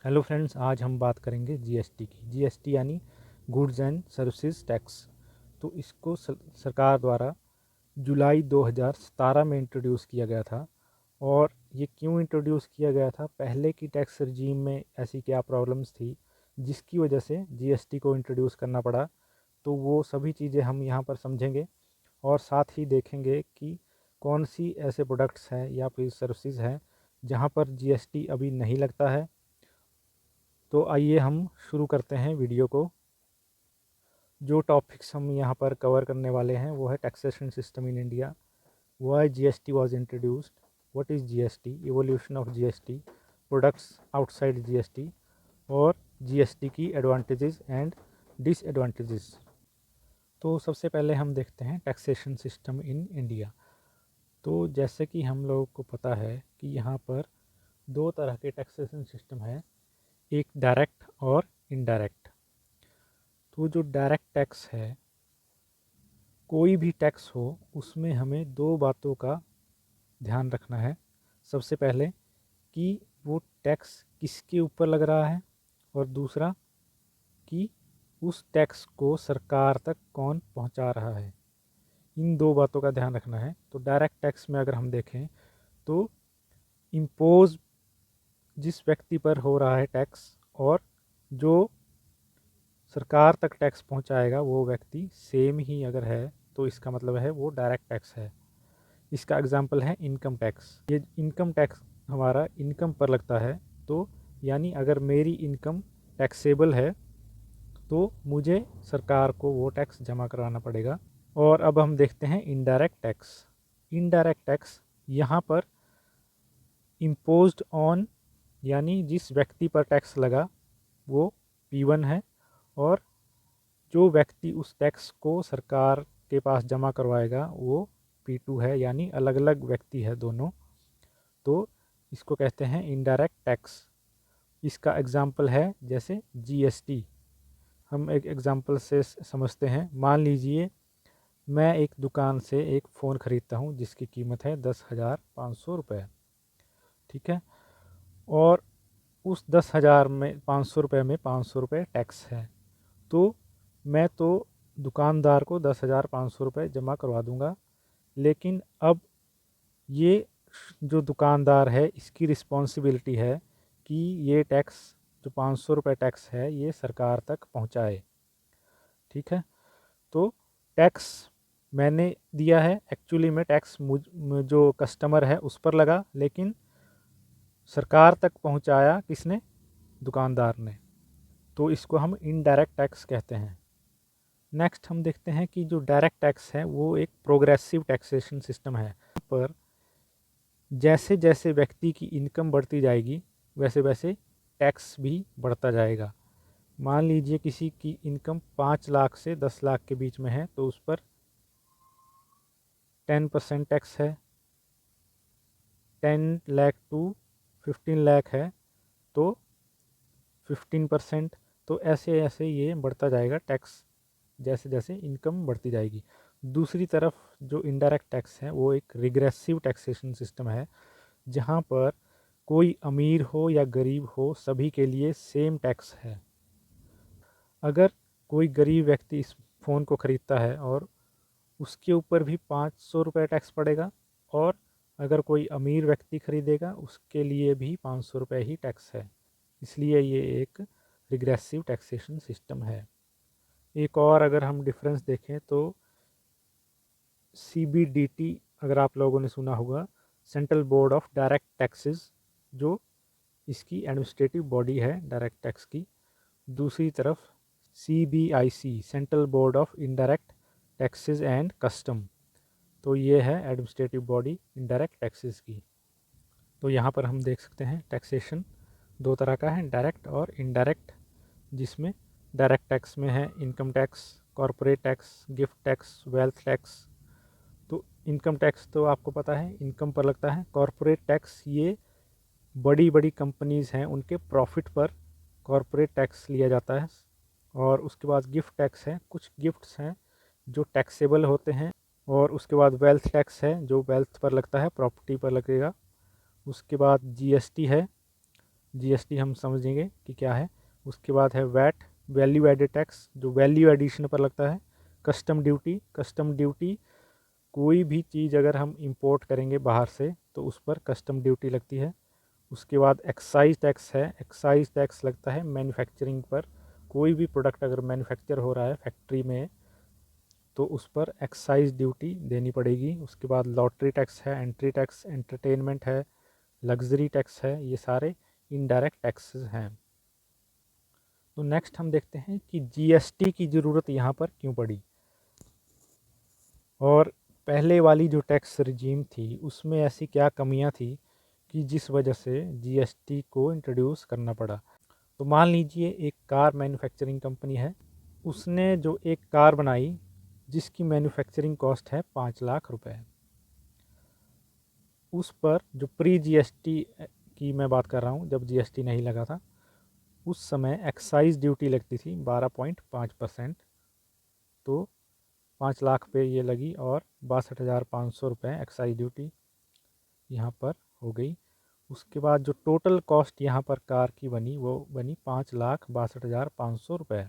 Hello friends, आज हम बात करेंगे जीएसटी की। जीएसटी यानी गुड्स एंड सर्विसेज टैक्स। तो इसको सरकार द्वारा जुलाई 2017 में इंट्रोड्यूस किया गया था। और ये क्यों इंट्रोड्यूस किया गया था, पहले की टैक्स रजीम में ऐसी क्या प्रॉब्लम्स थी जिसकी वजह से जीएसटी को इंट्रोड्यूस करना पड़ा, तो वो सभी चीज़ें हम यहाँ पर समझेंगे। और साथ ही देखेंगे कि कौन सी ऐसे प्रोडक्ट्स हैं या फिर सर्विसेज हैं जहाँ पर जीएसटी अभी नहीं लगता है। तो आइए हम शुरू करते हैं वीडियो को। जो टॉपिक्स हम यहाँ पर कवर करने वाले हैं वो है taxation system in India, why GST was introduced, what is GST, evolution of GST, products outside GST और जीएसटी की एडवांटेजेस एंड डिसएडवांटेजेस। तो सबसे पहले हम देखते हैं टैक्सेशन सिस्टम इन इंडिया। तो जैसे कि हम लोगों को पता है कि यहाँ पर दो तरह के टैक्सेशन सिस्टम है, एक डायरेक्ट और इनडायरेक्ट। तो जो डायरेक्ट टैक्स है, कोई भी टैक्स हो उसमें हमें दो बातों का ध्यान रखना है। सबसे पहले कि वो टैक्स किसके ऊपर लग रहा है, और दूसरा कि उस टैक्स को सरकार तक कौन पहुंचा रहा है। इन दो बातों का ध्यान रखना है। तो डायरेक्ट टैक्स में अगर हम देखें तो इम्पोज जिस व्यक्ति पर हो रहा है टैक्स, और जो सरकार तक टैक्स पहुंचाएगा वो व्यक्ति सेम ही अगर है तो इसका मतलब है वो डायरेक्ट टैक्स है। इसका एग्जांपल है इनकम टैक्स। ये इनकम टैक्स हमारा इनकम पर लगता है, तो यानी अगर मेरी इनकम टैक्सेबल है तो मुझे सरकार को वो टैक्स जमा कराना पड़ेगा। और अब हम देखते हैं इनडायरेक्ट टैक्स। इनडायरेक्ट टैक्स यहाँ पर इम्पोज्ड ऑन, यानी जिस व्यक्ति पर टैक्स लगा वो P1 है, और जो व्यक्ति उस टैक्स को सरकार के पास जमा करवाएगा वो P2 है, यानी अलग अलग व्यक्ति है दोनों। तो इसको कहते हैं इनडायरेक्ट टैक्स। इसका एग्जाम्पल है जैसे जीएसटी। हम एक एग्जाम्पल से समझते हैं। मान लीजिए मैं एक दुकान से एक फ़ोन ख़रीदता हूँ जिसकी कीमत है 10,500 रुपये, ठीक है। और उस 10,000 में 500 रुपये में 500 रुपये टैक्स है। तो मैं तो दुकानदार को 10,500 रुपये जमा करवा दूंगा, लेकिन अब ये जो दुकानदार है इसकी रिस्पॉन्सिबिलिटी है कि ये टैक्स जो 500 रुपये टैक्स है ये सरकार तक पहुंचाए, ठीक है। तो टैक्स मैंने दिया है, एक्चुअली में टैक्स जो कस्टमर है उस पर लगा, लेकिन सरकार तक पहुंचाया किसने? दुकानदार ने। तो इसको हम इनडायरेक्ट टैक्स कहते हैं। नेक्स्ट हम देखते हैं कि जो डायरेक्ट टैक्स है वो एक प्रोग्रेसिव टैक्सेशन सिस्टम है। पर जैसे जैसे व्यक्ति की इनकम बढ़ती जाएगी वैसे वैसे टैक्स भी बढ़ता जाएगा। मान लीजिए किसी की इनकम 5 लाख से 10 लाख के बीच में है तो उस पर 10% टैक्स है। 10 लाख टू 15 लाख है तो 15%। तो ऐसे ऐसे ये बढ़ता जाएगा टैक्स, जैसे जैसे इनकम बढ़ती जाएगी। दूसरी तरफ जो इनडायरेक्ट टैक्स है वो एक रिग्रेसिव टैक्सेशन सिस्टम है, जहाँ पर कोई अमीर हो या गरीब हो सभी के लिए सेम टैक्स है। अगर कोई गरीब व्यक्ति इस फ़ोन को ख़रीदता है और उसके ऊपर भी 500 रुपये टैक्स पड़ेगा, और अगर कोई अमीर व्यक्ति ख़रीदेगा उसके लिए भी 500 रुपये ही टैक्स है। इसलिए ये एक रिग्रेसिव टैक्सेशन सिस्टम है। एक और अगर हम डिफरेंस देखें तो CBDT, अगर आप लोगों ने सुना होगा, central board of direct taxes, जो इसकी एडमिनिस्ट्रेटिव बॉडी है डायरेक्ट टैक्स की। दूसरी तरफ CBIC, central board of indirect taxes and custom, तो ये है एडमिनिस्ट्रेटिव बॉडी इनडायरेक्ट टैक्सेस की। तो यहाँ पर हम देख सकते हैं टैक्सेशन दो तरह का है, डायरेक्ट और इनडायरेक्ट, जिसमें डायरेक्ट टैक्स में है income tax, corporate tax, gift tax, wealth tax. तो इनकम टैक्स तो आपको पता है इनकम पर लगता है। कॉरपोरेट टैक्स ये बड़ी बड़ी कंपनीज़ हैं उनके प्रॉफिट पर कॉरपोरेट टैक्स लिया जाता है। और उसके बाद गिफ्ट टैक्स है, कुछ गिफ्ट्स हैं जो टैक्सेबल होते हैं। और उसके बाद वेल्थ टैक्स है जो वेल्थ पर लगता है, प्रॉपर्टी पर लगेगा। उसके बाद जीएसटी है जीएसटी हम समझेंगे कि क्या है। उसके बाद है वैट, वैल्यू एडेड टैक्स, जो वैल्यू एडिशन पर लगता है। कस्टम ड्यूटी, कस्टम ड्यूटी कोई भी चीज़ अगर हम इंपोर्ट करेंगे बाहर से तो उस पर कस्टम ड्यूटी लगती है। उसके बाद एक्साइज टैक्स है, एक्साइज टैक्स लगता है मैन्युफैक्चरिंग पर। कोई भी प्रोडक्ट अगर मैन्युफैक्चर हो रहा है फैक्ट्री में तो उस पर एक्साइज ड्यूटी देनी पड़ेगी। उसके बाद लॉटरी टैक्स है, एंट्री टैक्स, एंटरटेनमेंट है, लग्जरी टैक्स है, ये सारे इनडायरेक्ट टैक्सेस हैं। तो नेक्स्ट हम देखते हैं कि जीएसटी की ज़रूरत यहाँ पर क्यों पड़ी, और पहले वाली जो टैक्स रिजीम थी उसमें ऐसी क्या कमियाँ थी कि जिस वजह से जीएसटी को इंट्रोड्यूस करना पड़ा। तो मान लीजिए एक कार मैन्युफैक्चरिंग कंपनी है, उसने जो एक कार बनाई जिसकी मैन्युफैक्चरिंग कॉस्ट है 5 लाख रुपए, उस पर जो प्री जीएसटी की मैं बात कर रहा हूँ, जब जीएसटी नहीं लगा था उस समय एक्साइज ड्यूटी लगती थी 12.5%। तो 5 लाख पे ये लगी और 62,500 रुपये एक्साइज ड्यूटी यहाँ पर हो गई। उसके बाद जो टोटल कॉस्ट यहाँ पर कार की बनी वो बनी 5,62,500 रुपये।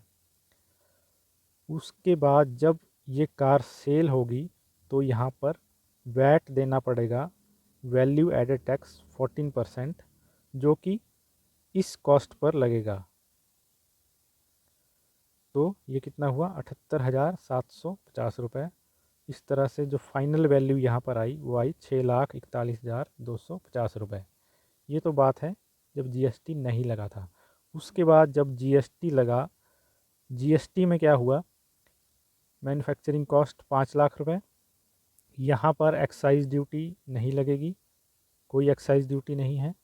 उसके बाद जब ये कार सेल होगी तो यहाँ पर वैट देना पड़ेगा, वैल्यू एडेड टैक्स 14%, जो कि इस कॉस्ट पर लगेगा। तो ये कितना हुआ, 78,750 रुपये। इस तरह से जो फाइनल वैल्यू यहाँ पर आई वो आई 6,41,250 रुपये। ये तो बात है जब जीएसटी नहीं लगा था। उसके बाद जब जीएसटी लगा, जीएसटी में क्या हुआ, मैन्युफैक्चरिंग कॉस्ट 5 लाख रुपये, यहाँ पर एक्साइज ड्यूटी नहीं लगेगी, कोई एक्साइज ड्यूटी नहीं है,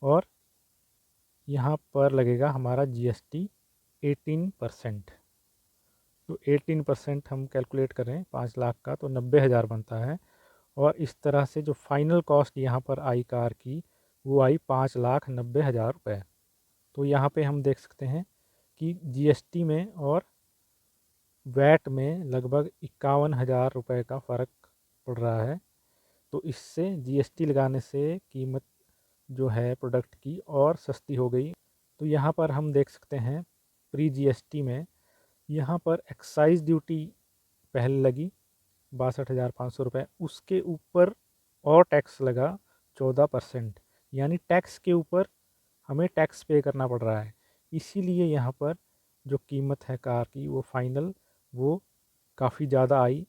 और यहाँ पर लगेगा हमारा जीएसटी 18%। तो 18% हम कैलकुलेट करें 5 लाख का तो 90,000 बनता है। और इस तरह से जो फाइनल कॉस्ट यहाँ पर आई कार की वो आई 5,90,000 रुपये। तो यहाँ पे हम देख सकते हैं कि जीएसटी में और वैट में लगभग 51,000 रुपये का फ़र्क पड़ रहा है। तो इससे जीएसटी लगाने से कीमत जो है प्रोडक्ट की और सस्ती हो गई। तो यहाँ पर हम देख सकते हैं प्री जीएसटी में यहाँ पर एक्साइज ड्यूटी पहले लगी 62,500 रुपये, उसके ऊपर और टैक्स लगा 14%, यानी टैक्स के ऊपर हमें टैक्स पे करना पड़ रहा है। इसीलिए यहाँ पर जो कीमत है कार की वो फाइनल वो काफ़ी ज़्यादा आई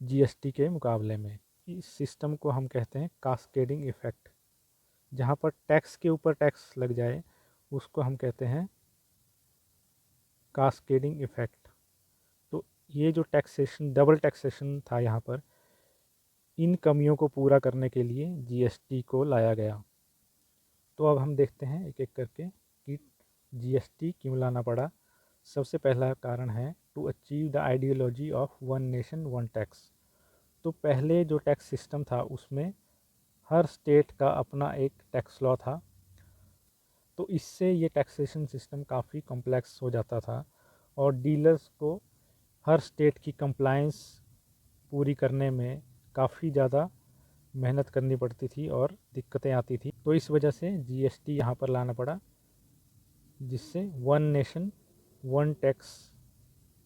जीएसटी के मुकाबले में। इस सिस्टम को हम कहते हैं कास्केडिंग इफ़ेक्ट। जहाँ पर टैक्स के ऊपर टैक्स लग जाए उसको हम कहते हैं कास्केडिंग इफ़ेक्ट। तो ये जो टैक्सेशन, डबल टैक्सेशन था यहाँ पर, इन कमियों को पूरा करने के लिए जीएसटी को लाया गया। तो अब हम देखते हैं एक एक करके कि जीएसटी क्यों लाना पड़ा। सबसे पहला कारण है to achieve the ideology of one nation one tax. तो पहले जो टैक्स सिस्टम था उसमें हर स्टेट का अपना एक टैक्स लॉ था, तो इससे ये टैक्सेशन सिस्टम काफ़ी कॉम्प्लेक्स हो जाता था और डीलर्स को हर स्टेट की कंप्लायंस पूरी करने में काफ़ी ज़्यादा मेहनत करनी पड़ती थी और दिक्कतें आती थी। तो इस वजह से जीएसटी यहाँ पर लाना पड़ा, जिससे one nation one tax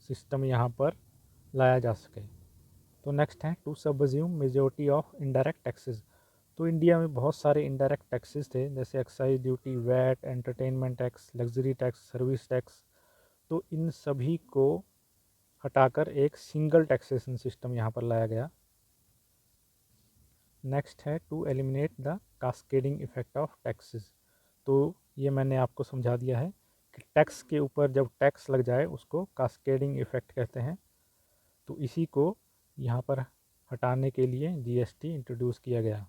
system यहाँ पर लाया जा सके। तो नेक्स्ट है to subsume majority of indirect taxes. तो इंडिया में बहुत सारे इनडायरेक्ट टैक्सेस थे, जैसे excise duty, VAT, entertainment tax, luxury tax, service tax. तो इन सभी को हटाकर एक सिंगल टैक्सेशन सिस्टम यहाँ पर लाया गया। नेक्स्ट है to eliminate the cascading effect of taxes. तो ये मैंने आपको समझा दिया है कि टैक्स के ऊपर जब टैक्स लग जाए उसको कास्केडिंग इफेक्ट कहते हैं। तो इसी को यहाँ पर हटाने के लिए जीएसटी इंट्रोड्यूस किया गया।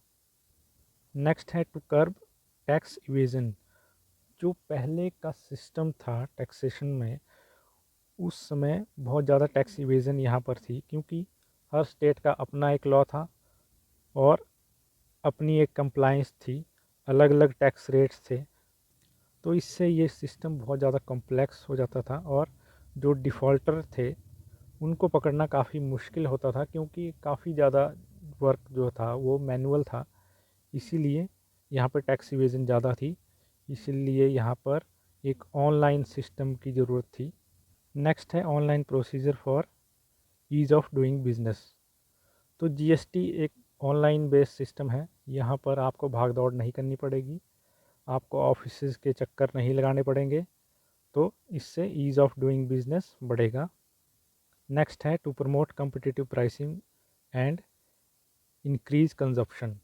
नेक्स्ट है टू कर्ब टैक्स इवेजन। जो पहले का सिस्टम था टैक्सेशन में, उस समय बहुत ज़्यादा टैक्स इवेजन यहाँ पर थी, क्योंकि हर स्टेट का अपना एक लॉ था और अपनी एक कंप्लायंस थी, अलग अलग टैक्स रेट्स थे। तो इससे ये सिस्टम बहुत ज़्यादा कॉम्प्लेक्स हो जाता था और जो डिफ़ॉल्टर थे उनको पकड़ना काफ़ी मुश्किल होता था, क्योंकि काफ़ी ज़्यादा वर्क जो था वो मैनुअल था। इसीलिए यहाँ पर टैक्स इवेजन ज़्यादा थी। इसलिए यहाँ पर एक ऑनलाइन सिस्टम की ज़रूरत थी। नेक्स्ट है online procedure for ease of doing business. तो जीएसटी एक ऑनलाइन बेस्ड सिस्टम है। यहाँ पर आपको भाग दौड़ नहीं करनी पड़ेगी, आपको ऑफिसेज़ के चक्कर नहीं लगाने पड़ेंगे, तो इससे ईज़ ऑफ डूइंग बिजनेस बढ़ेगा। नेक्स्ट है to promote competitive pricing and increase consumption.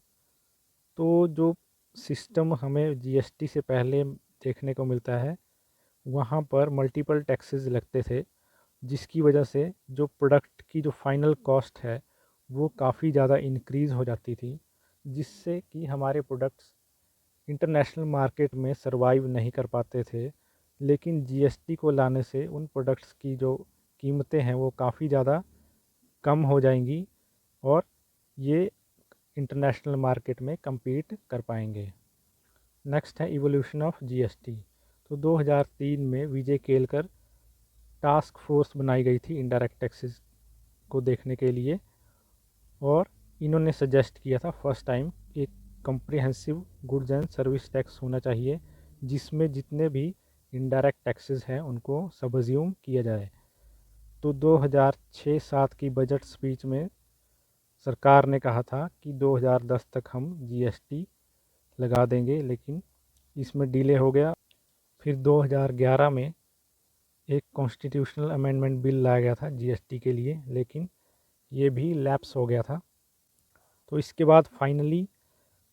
तो जो सिस्टम हमें जीएसटी से पहले देखने को मिलता है, वहाँ पर मल्टीपल टैक्सेस लगते थे, जिसकी वजह से जो प्रोडक्ट की जो फाइनल कॉस्ट है वो काफ़ी ज़्यादा इंक्रीज़ हो जाती थी, जिससे कि हमारे प्रोडक्ट्स इंटरनेशनल मार्केट में सरवाइव नहीं कर पाते थे। लेकिन जीएसटी को लाने से उन प्रोडक्ट्स की जो कीमतें हैं वो काफ़ी ज़्यादा कम हो जाएंगी और ये इंटरनेशनल मार्केट में compete कर पाएंगे। नेक्स्ट है इवोल्यूशन ऑफ जीएसटी। तो 2003 में विजय केलकर टास्क फोर्स बनाई गई थी इनडायरेक्ट टैक्सेस को देखने के लिए, और इन्होंने सजेस्ट किया था फर्स्ट टाइम एक comprehensive goods and service tax होना चाहिए, जिसमें जितने भी इनडायरेक्ट टैक्सेस हैं उनको सबज्यूम किया जाए। तो 2006-07 की बजट स्पीच में सरकार ने कहा था कि 2010 तक हम जीएसटी लगा देंगे, लेकिन इसमें डिले हो गया। फिर 2011 में एक कॉन्स्टिट्यूशनल अमेंडमेंट बिल लाया गया था जीएसटी के लिए, लेकिन ये भी लैप्स हो गया था। तो इसके बाद फाइनली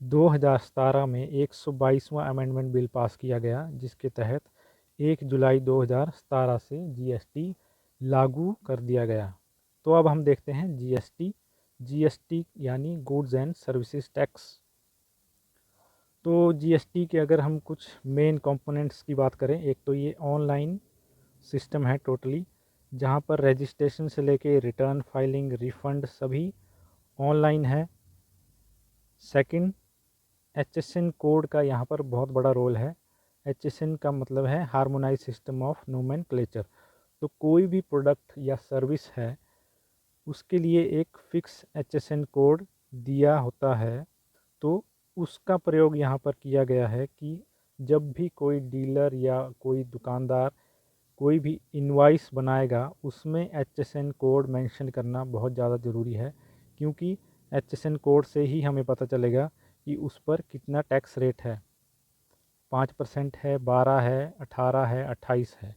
2017 में 122वां अमेंडमेंट बिल पास किया गया, जिसके तहत 1 जुलाई 2017 से जीएसटी लागू कर दिया गया। तो अब हम देखते हैं जीएसटी यानी गुड्स एंड सर्विसेज टैक्स। तो जीएसटी के अगर हम कुछ मेन कंपोनेंट्स की बात करें, एक तो ये ऑनलाइन सिस्टम है टोटली, जहाँ पर रजिस्ट्रेशन से लेके रिटर्न फाइलिंग रिफ़ंड सभी ऑनलाइन है। सेकंड, एचएसएन कोड का यहाँ पर बहुत बड़ा रोल है। एचएसएन का मतलब है हार्मोनाइज सिस्टम ऑफ नोमेनक्लेचर। तो कोई भी प्रोडक्ट या सर्विस है उसके लिए एक फ़िक्स एचएसएन कोड दिया होता है। तो उसका प्रयोग यहाँ पर किया गया है कि जब भी कोई डीलर या कोई दुकानदार कोई भी इनवॉइस बनाएगा उसमें एचएसएन कोड मेंशन करना बहुत ज़्यादा ज़रूरी है, क्योंकि एचएसएन कोड से ही हमें पता चलेगा कि उस पर कितना टैक्स रेट है, 5% है, 12 है, 18 है, 28 है।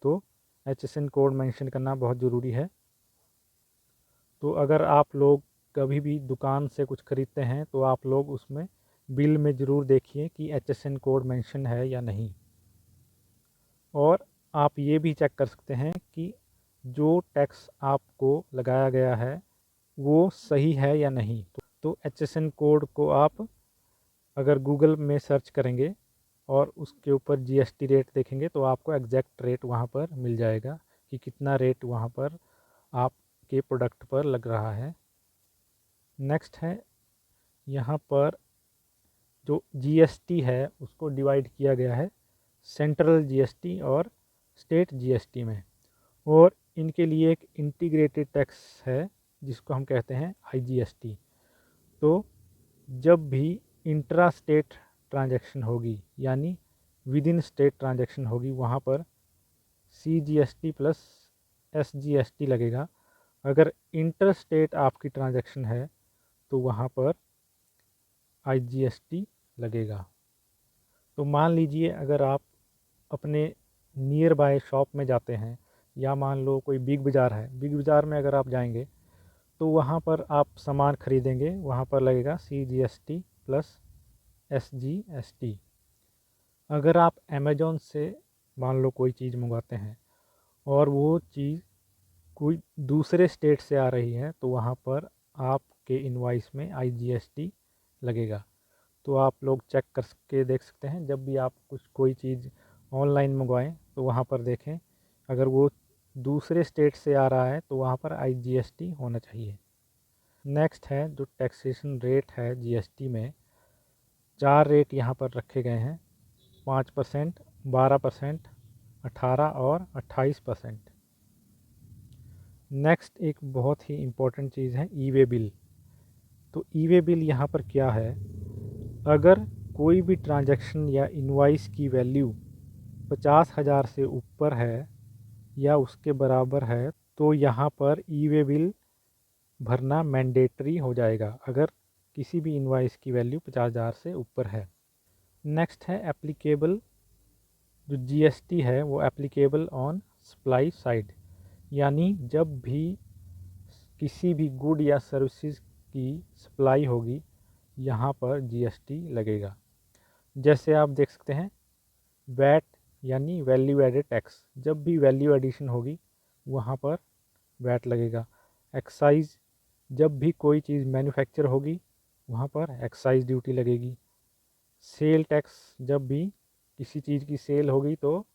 तो एचएसएन कोड मेंशन करना बहुत ज़रूरी है। तो अगर आप लोग कभी भी दुकान से कुछ ख़रीदते हैं तो आप लोग उसमें बिल में ज़रूर देखिए कि एचएसएन कोड मेंशन है या नहीं। और आप ये भी चेक कर सकते हैं कि जो टैक्स आपको लगाया गया है वो सही है या नहीं। तो एचएसएन कोड को आप अगर गूगल में सर्च करेंगे और उसके ऊपर जीएसटी रेट देखेंगे तो आपको एग्जैक्ट रेट वहाँ पर मिल जाएगा कि कितना रेट वहाँ पर आपके प्रोडक्ट पर लग रहा है। नेक्स्ट है, यहाँ पर जो जीएसटी है उसको डिवाइड किया गया है सेंट्रल जीएसटी और स्टेट जीएसटी में, और इनके लिए एक इंटीग्रेटेड टैक्स है जिसको हम कहते हैं आईजीएसटी। तो जब भी इंट्रा स्टेट ट्रांजैक्शन होगी यानी विद इन स्टेट ट्रांजैक्शन होगी, वहाँ पर सीजीएसटी प्लस एसजीएसटी लगेगा। अगर इंटर स्टेट आपकी ट्रांजैक्शन है तो वहाँ पर आईजीएसटी लगेगा। तो मान लीजिए अगर आप अपने नियर बाय शॉप में जाते हैं, या मान लो कोई बिग बाज़ार है, बिग बाज़ार में अगर आप जाएंगे तो वहाँ पर आप सामान ख़रीदेंगे, वहाँ पर लगेगा सीजीएसटी प्लस एसजीएसटी। अगर आप अमेज़ॉन से मान लो कोई चीज़ मंगवाते हैं और वो चीज़ कोई दूसरे स्टेट से आ रही है तो वहाँ पर आपके इनवॉइस में आईजीएसटी लगेगा। तो आप लोग चेक कर के देख सकते हैं, जब भी आप कोई चीज़ ऑनलाइन मंगवाएं तो वहाँ पर देखें अगर वो दूसरे स्टेट से आ रहा है तो वहाँ पर आईजीएसटी होना चाहिए। नेक्स्ट है जो टैक्सेशन रेट है जीएसटी में, 4 रेट यहाँ पर रखे गए हैं, 5%, 12%, 18 और 28%। नेक्स्ट एक बहुत ही इम्पोर्टेंट चीज़ है ई वे बिल। तो ई वे बिल यहाँ पर क्या है, अगर कोई भी ट्रांजैक्शन या इनवॉइस की वैल्यू 50,000 से ऊपर है या उसके बराबर है तो यहाँ पर ई वे बिल भरना मैंडेटरी हो जाएगा अगर किसी भी इनवॉइस की वैल्यू 50,000 से ऊपर है। नेक्स्ट है एप्लीकेबल, जो जीएसटी है वो एप्लीकेबल ऑन सप्लाई साइड, यानी जब भी किसी भी गुड या सर्विसेज की सप्लाई होगी यहाँ पर जीएसटी लगेगा। जैसे आप देख सकते हैं वैट यानी वैल्यू एडेड टैक्स, जब भी वैल्यू एडिशन होगी वहाँ पर वैट लगेगा। एक्साइज, जब भी कोई चीज़ मैन्युफैक्चर होगी वहाँ पर एक्साइज ड्यूटी लगेगी। सेल टैक्स, जब भी किसी चीज़ की सेल होगी तो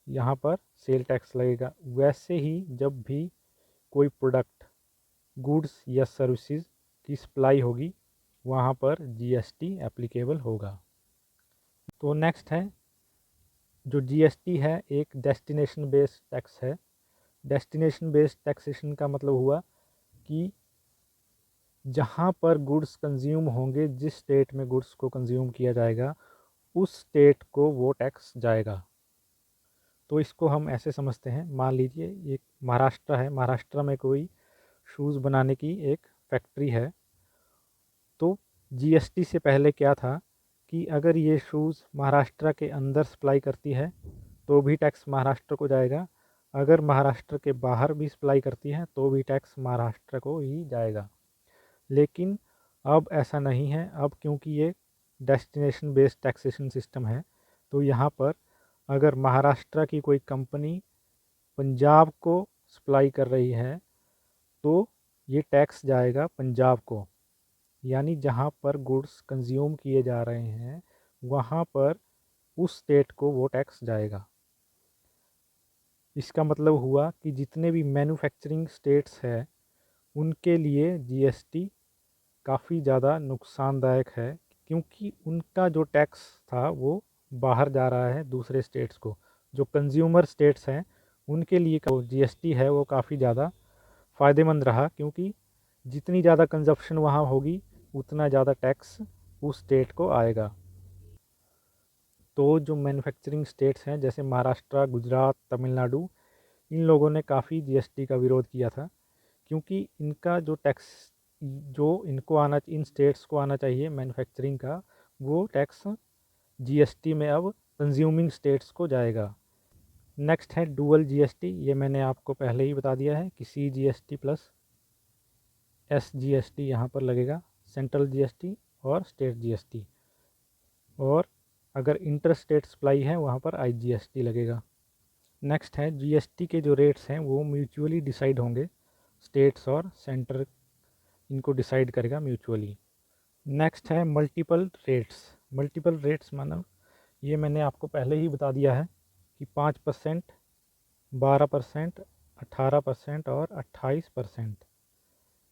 यहाँ पर सेल टैक्स लगेगा। वैसे ही जब भी कोई प्रोडक्ट, गुड्स या सर्विसेज की सप्लाई होगी वहाँ पर जीएसटी एप्लीकेबल होगा। तो नेक्स्ट है जो जीएसटी है एक डेस्टिनेशन बेस्ड टैक्स है। डेस्टिनेशन बेस्ड टैक्सेशन का मतलब हुआ कि जहाँ पर गुड्स कंज्यूम होंगे, जिस स्टेट में गुड्स को कंज्यूम किया जाएगा उस स्टेट को वो टैक्स जाएगा। तो इसको हम ऐसे समझते हैं, मान लीजिए एक महाराष्ट्र है, महाराष्ट्र में कोई शूज़ बनाने की एक फैक्ट्री है, तो जीएसटी से पहले क्या था कि अगर ये शूज़ महाराष्ट्र के अंदर सप्लाई करती है तो भी टैक्स महाराष्ट्र को जाएगा, अगर महाराष्ट्र के बाहर भी सप्लाई करती है तो भी टैक्स महाराष्ट्र को ही जाएगा। लेकिन अब ऐसा नहीं है, अब क्योंकि ये डेस्टिनेशन बेस्ड टैक्सेशन सिस्टम है तो यहाँ पर अगर महाराष्ट्र की कोई कंपनी पंजाब को सप्लाई कर रही है तो ये टैक्स जाएगा पंजाब को, यानी जहाँ पर गुड्स कंज्यूम किए जा रहे हैं वहाँ पर उस स्टेट को वो टैक्स जाएगा। इसका मतलब हुआ कि जितने भी मैन्युफैक्चरिंग स्टेट्स हैं उनके लिए जीएसटी काफ़ी ज़्यादा नुकसानदायक है, क्योंकि उनका जो टैक्स था वो बाहर जा रहा है दूसरे स्टेट्स को। जो कंज्यूमर स्टेट्स हैं उनके लिए जो जीएसटी है वो काफ़ी ज़्यादा फ़ायदेमंद रहा, क्योंकि जितनी ज़्यादा कंजप्शन वहाँ होगी उतना ज़्यादा टैक्स उस स्टेट को आएगा। तो जो मैन्युफैक्चरिंग स्टेट्स हैं जैसे महाराष्ट्र, गुजरात, तमिलनाडु, इन लोगों ने काफ़ी जीएसटी का विरोध किया था, क्योंकि इनका जो टैक्स जो इनको आना, इन स्टेट्स को आना चाहिए मैन्युफैक्चरिंग का, वो टैक्स जीएसटी में अब कंज्यूमिंग स्टेट्स को जाएगा। नेक्स्ट है डुअल जीएसटी, ये मैंने आपको पहले ही बता दिया है कि सीजीएसटी प्लस एसजीएसटी यहाँ पर लगेगा, सेंट्रल जीएसटी और स्टेट जीएसटी, और अगर इंटर स्टेट सप्लाई है वहाँ पर आईजीएसटी लगेगा। नेक्स्ट है जीएसटी के जो रेट्स हैं वो म्यूचुअली डिसाइड होंगे, स्टेट्स और सेंटर इनको डिसाइड करेगा म्यूचुअली। नेक्स्ट है मल्टीपल रेट्स। मल्टीपल रेट्स मानो ये मैंने आपको पहले ही बता दिया है कि 5%, 12%, 18% और 28%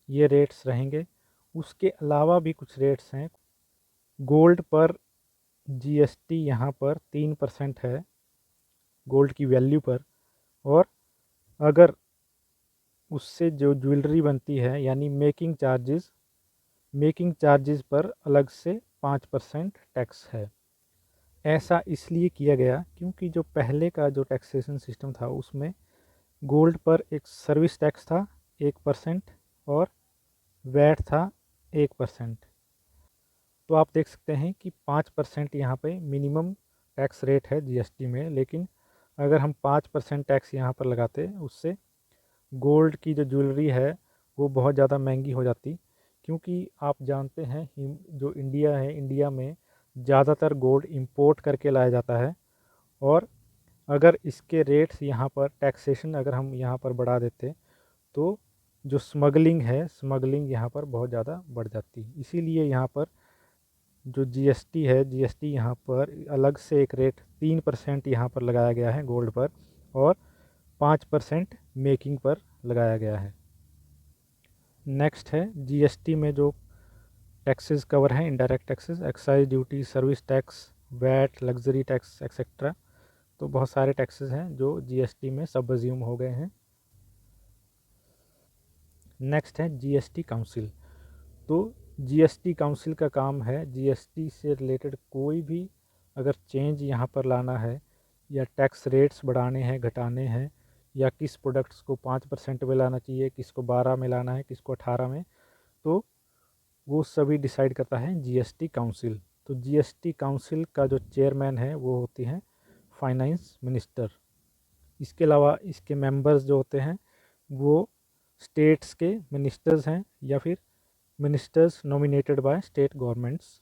ये रेट्स रहेंगे। उसके अलावा भी कुछ रेट्स हैं। गोल्ड पर जीएसटी यहाँ पर 3% है, गोल्ड की वैल्यू पर, और अगर उससे जो ज्वेलरी बनती है यानी मेकिंग चार्जेस पर अलग से 5% टैक्स है। ऐसा इसलिए किया गया क्योंकि जो पहले का जो टैक्सेशन सिस्टम था उसमें गोल्ड पर एक सर्विस टैक्स था 1% और वैट था 1%। तो आप देख सकते हैं कि 5% यहाँ पे मिनिमम टैक्स रेट है जीएसटी में, लेकिन अगर हम 5% टैक्स यहाँ पर लगाते उससे गोल्ड की जो ज्वेलरी है वो बहुत ज़्यादा महंगी हो जाती, क्योंकि आप जानते हैं जो इंडिया है, इंडिया में ज़्यादातर गोल्ड इंपोर्ट करके लाया जाता है, और अगर इसके रेट्स यहाँ पर टैक्सेशन अगर हम यहाँ पर बढ़ा देते तो जो स्मगलिंग यहाँ पर बहुत ज़्यादा बढ़ जाती। इसीलिए यहाँ पर जो जीएसटी है, जीएसटी यहाँ पर अलग से एक रेट 3% यहाँ पर लगाया गया है गोल्ड पर, और 5% मेकिंग पर लगाया गया है। नेक्स्ट है जीएसटी में जो टैक्सेस कवर हैं, indirect taxes, excise duty, service tax, VAT, luxury tax etcetera. तो बहुत सारे टैक्सेस हैं जो जीएसटी में सबज्यूम हो गए हैं। नेक्स्ट है जीएसटी काउंसिल। तो जीएसटी काउंसिल का काम है जीएसटी से रिलेटेड कोई भी अगर चेंज यहाँ पर लाना है या टैक्स रेट्स बढ़ाने हैं घटाने हैं या किस प्रोडक्ट्स को 5% में लाना चाहिए, किसको 12 में लाना है, किसको 18 में, तो वो सभी डिसाइड करता है जीएसटी काउंसिल। तो जीएसटी काउंसिल का जो चेयरमैन है वो होती हैं फाइनेंस मिनिस्टर। इसके अलावा इसके मेंबर्स जो होते हैं वो स्टेट्स के मिनिस्टर्स हैं या फिर ministers nominated by state governments.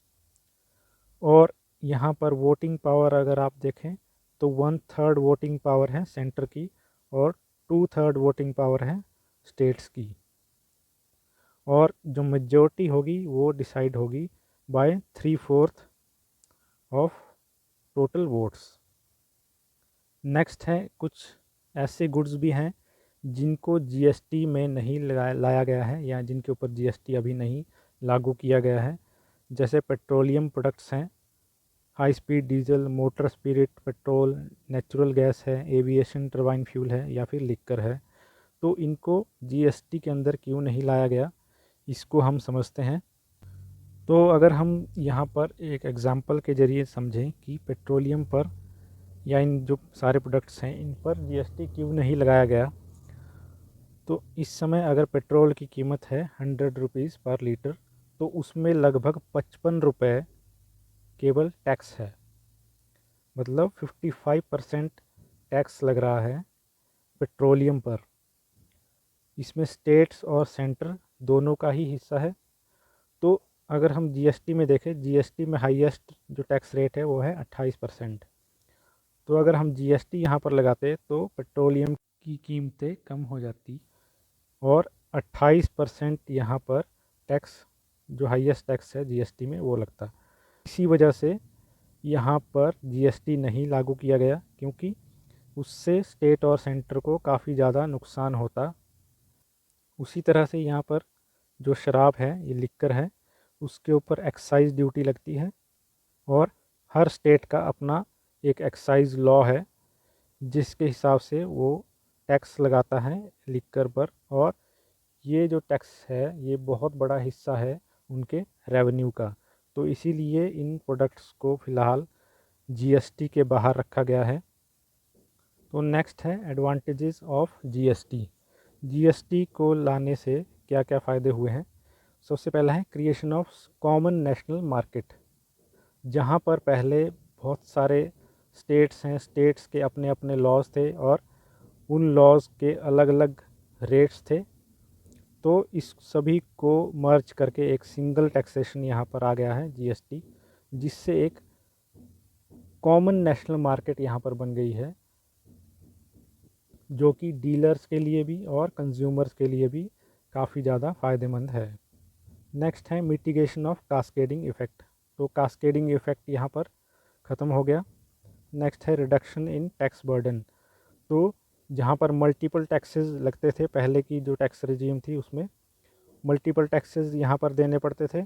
और यहाँ पर वोटिंग पावर अगर आप देखें तो 1/3 वोटिंग पावर है सेंटर की और 2/3 वोटिंग पावर है स्टेट्स की। और जो मेजॉरिटी होगी वो डिसाइड होगी by 3/4 of total votes. Next है कुछ ऐसे गुड्स भी हैं जिनको जीएसटी में नहीं लाया गया है या जिनके ऊपर जीएसटी अभी नहीं लागू किया गया है, जैसे पेट्रोलियम प्रोडक्ट्स हैं, high speed diesel, motor spirit petrol, natural gas है, एविएशन टरबाइन फ्यूल है या फिर लिक्कर है। तो इनको जीएसटी के अंदर क्यों नहीं लाया गया, इसको हम समझते हैं। तो अगर हम यहाँ पर एक एग्ज़ाम्पल के ज़रिए समझें कि पेट्रोलियम पर या इन जो सारे प्रोडक्ट्स हैं इन पर जीएसटी क्यों नहीं लगाया गया, तो इस समय अगर पेट्रोल की कीमत है 100 रुपीज़ पर लीटर तो उसमें लगभग 55 रुपये केवल टैक्स है, मतलब 55% टैक्स लग रहा है पेट्रोलियम पर। इसमें स्टेट्स और सेंटर दोनों का ही हिस्सा है। तो अगर हम जीएसटी में देखें, जीएसटी में हाईएस्ट जो टैक्स रेट है वो है 28%। तो अगर हम जीएसटी यहाँ पर लगाते तो पेट्रोलियम की कीमतें कम हो जाती और 28% यहाँ पर टैक्स जो हाईएस्ट टैक्स है जीएसटी में वो लगता। इसी वजह से यहाँ पर जीएसटी नहीं लागू किया गया क्योंकि उससे स्टेट और सेंटर को काफ़ी ज़्यादा नुकसान होता। उसी तरह से यहाँ पर जो शराब है ये लिक्कर है उसके ऊपर एक्साइज ड्यूटी लगती है और हर स्टेट का अपना एक एक्साइज लॉ है जिसके हिसाब से वो टैक्स लगाता है लिक्कर पर। और ये जो टैक्स है ये बहुत बड़ा हिस्सा है उनके रेवेन्यू का, तो इसीलिए इन प्रोडक्ट्स को फ़िलहाल जीएसटी के बाहर रखा गया है। तो नेक्स्ट है एडवांटेजेस ऑफ जीएसटी। जीएसटी को लाने से क्या क्या फ़ायदे हुए हैं। सबसे पहला है creation of common national market. जहाँ पर पहले बहुत सारे स्टेट्स हैं, स्टेट्स के अपने अपने लॉज थे और उन लॉज के अलग अलग रेट्स थे, तो इस सभी को मर्ज करके एक सिंगल टैक्सेशन यहाँ पर आ गया है जीएसटी, जिससे एक कॉमन नेशनल मार्केट यहाँ पर बन गई है जो कि डीलर्स के लिए भी और कंज्यूमर्स के लिए भी काफ़ी ज़्यादा फ़ायदेमंद है। नेक्स्ट है मिटिगेशन ऑफ कास्केडिंग इफ़ेक्ट। तो कास्केडिंग इफ़ेक्ट यहाँ पर ख़त्म हो गया। नेक्स्ट है रिडक्शन इन टैक्स बर्डन। तो जहाँ पर मल्टीपल टैक्सेस लगते थे, पहले की जो टैक्स रेजिम थी उसमें मल्टीपल टैक्सेस यहाँ पर देने पड़ते थे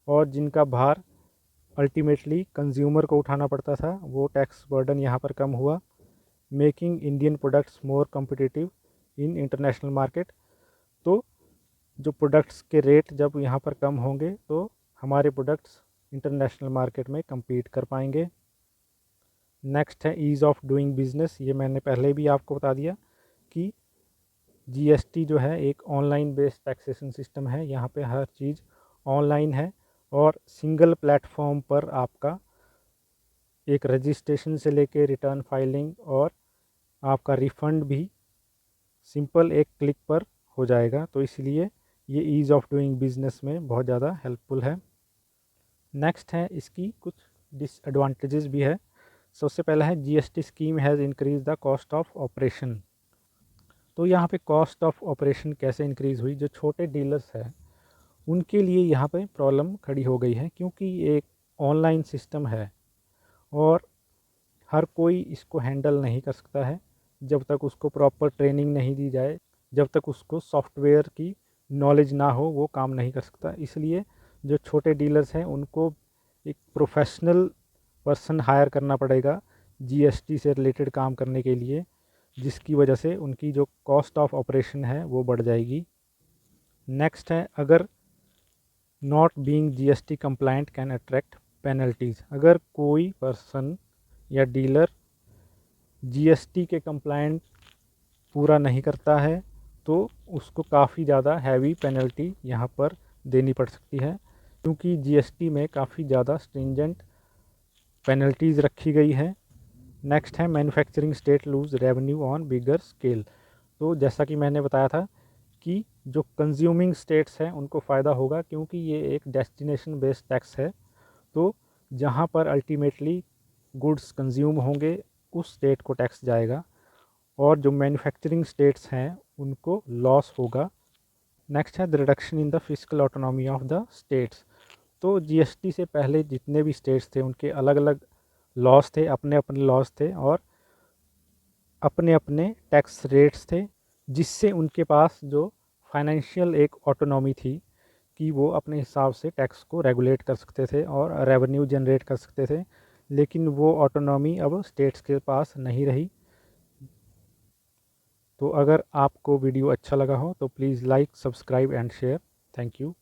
और जिनका भार अल्टीमेटली कंज्यूमर को उठाना पड़ता था, वो टैक्स बर्डन यहाँ पर कम हुआ। Making Indian products more competitive in international market. तो जो प्रोडक्ट्स के रेट जब यहाँ पर कम होंगे तो हमारे प्रोडक्ट्स इंटरनेशनल मार्केट में कम्पीट कर पाएंगे। नेक्स्ट है ईज़ ऑफ डूइंग बिजनेस। ये मैंने पहले भी आपको बता दिया कि जीएसटी जो है एक ऑनलाइन बेस्ड टैक्सेशन सिस्टम है। यहाँ पे हर चीज़ ऑनलाइन है और सिंगल प्लेटफॉर्म पर आपका एक रजिस्ट्रेशन से लेके रिटर्न फाइलिंग और आपका रिफ़ंड भी सिंपल एक क्लिक पर हो जाएगा। तो इसलिए ये ईज़ ऑफ डूइंग बिजनेस में बहुत ज़्यादा हेल्पफुल है। नेक्स्ट है इसकी कुछ डिसएडवांटेजेस भी है। सबसे पहला है GST scheme has increase the cost of operation. तो यहाँ पे कॉस्ट ऑफ ऑपरेशन कैसे इंक्रीज़ हुई, जो छोटे डीलर्स हैं उनके लिए यहाँ पे प्रॉब्लम खड़ी हो गई है क्योंकि ये एक ऑनलाइन सिस्टम है और हर कोई इसको हैंडल नहीं कर सकता है जब तक उसको प्रॉपर ट्रेनिंग नहीं दी जाए, जब तक उसको सॉफ्टवेयर की नॉलेज ना हो वो काम नहीं कर सकता। इसलिए जो छोटे डीलर्स हैं उनको एक प्रोफेशनल पर्सन हायर करना पड़ेगा जीएसटी से रिलेटेड काम करने के लिए, जिसकी वजह से उनकी जो कॉस्ट ऑफ ऑपरेशन है वो बढ़ जाएगी। नेक्स्ट है अगर not being GST compliant can attract penalties. अगर कोई पर्सन या डीलर जीएसटी के कंप्लायंट पूरा नहीं करता है तो उसको काफ़ी ज़्यादा हैवी पेनल्टी यहाँ पर देनी पड़ सकती है, क्योंकि जीएसटी में काफ़ी ज़्यादा स्ट्रिंजेंट पेनल्टीज़ रखी गई है। नेक्स्ट है manufacturing state lose revenue on bigger scale. तो जैसा कि मैंने बताया था कि जो कंज्यूमिंग स्टेट्स हैं उनको फ़ायदा होगा, क्योंकि ये एक डेस्टिनेशन बेस्ड टैक्स है। तो जहाँ पर अल्टीमेटली गुड्स कंज्यूम होंगे उस स्टेट को टैक्स जाएगा, और जो मैन्युफैक्चरिंग स्टेट्स हैं उनको लॉस होगा। नेक्स्ट है the reduction in the physical autonomy of the states. तो जीएसटी से पहले जितने भी स्टेट्स थे उनके अलग अलग लॉस थे, अपने अपने लॉस थे और अपने अपने टैक्स रेट्स थे, जिससे उनके पास जो फाइनेंशियल एक ऑटोनॉमी थी कि वो अपने हिसाब से टैक्स को रेगुलेट कर सकते थे और रेवेन्यू जनरेट कर सकते थे। लेकिन वो ऑटोनॉमी अब स्टेट्स के पास नहीं रही। तो अगर आपको वीडियो अच्छा लगा हो तो please like, subscribe and share. Thank you.